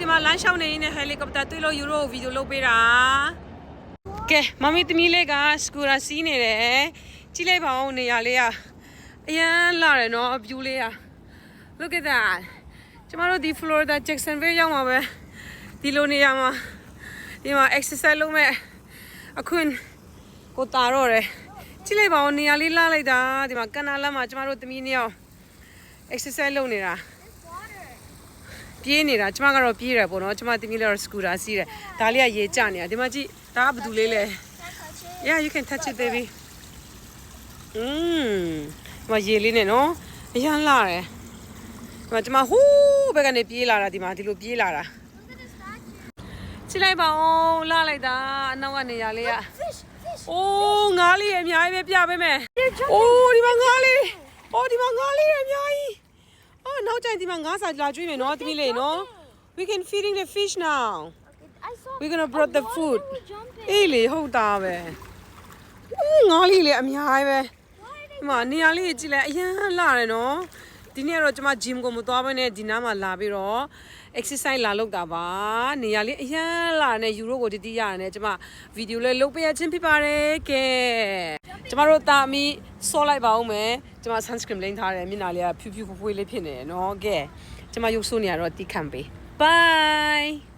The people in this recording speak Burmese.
ဒီမှာလမ်းလျှောက်နေရင်းနဲ့ဟယ်လီကော်ပတာတွေ့လို့ယူရိုဗီဒီယိုလုပ်ပေးတာကဲမမီသမီးလေးကစကူရာစီးနေတယ်ကြည့်လိုက်ပါဦးနေရာလေးကအရန်လာတယ်နော်အပြူလေးက look at that ကျမတို့ဒီ Florida Jacksonville ရောက်မှာပဲဒီလိုနေရာမှာဒီမှာ exercise လုပ်မဲ့အခွင့်ကိုတာတော့တယ်ကြည့်လိုက်ပါဦးနေရာလေးလာလိုက်တာဒီမှာကန်နာလမ်းမှာကျမတို့သမီးနှစ်ယောက် exercise လုပ်နေတာပြေးနေတာကျမကတော့ပြေးတယ်ပေါ့နော်ကျမသမီးလေးတော့စကူတာစီးတယ်ဒါလေးကရေကျနေတာဒီမှာကြည့်ဒါကဘာတူလေးလဲ Yeah you can touch it baby ဒီမှာရေလေးနဲ့နော်အရန်လာတယ်ဒီမှာကျမဟိုးဘက်ကနေပြေးလာတာဒီမှာဒီလိုပြေးလာတာကြည့်လိုက်ပါဦးလာလိုက်တာအနောက်ကနေရာလေးကအိုးငါးလေးအများကြီးပဲပြပေးမယ်အိုးဒီမှာငါးလေးအိုးဒီမှာငါးလေးအများကြီးအော်နောက်ကျရင်ဒီမှာငါးစာလာကျွေးမယ်နော်သမီးလေးနော် we can feeding the fish now we're gonna brought the food အေးလေဟုတ်တာပဲငါးလေးလေအများကြီးပဲဒီမှာနေရာလေးကြည့်လိုက်အရန်လာတယ်နော်ဒီနေ့တော့ကျမ gym ကိုမသွားဘဲနဲ့ဒီနားမှာလာပြီးတော့ exercise လာလုပ်တာပါနေရာလေးအရန်လာနဲ့ယူရိုကိုတတိရတယ်ကျမဗီဒီယိုလေးလုပ်ပေးရချင်းဖြစ်ပါတယ်ကဲကျမတို့တာမီဆော့လိုက်ပါဦးမယ်ကျမ sunscreen လိမ့်ထားတယ်မျက်နှာလေးကဖြူဖြူဖွေးဖွေးလေးဖြစ်နေတယ်နော်ကဲကျမရုပ်ဆိုးနေရတော့တီးခံပေး bye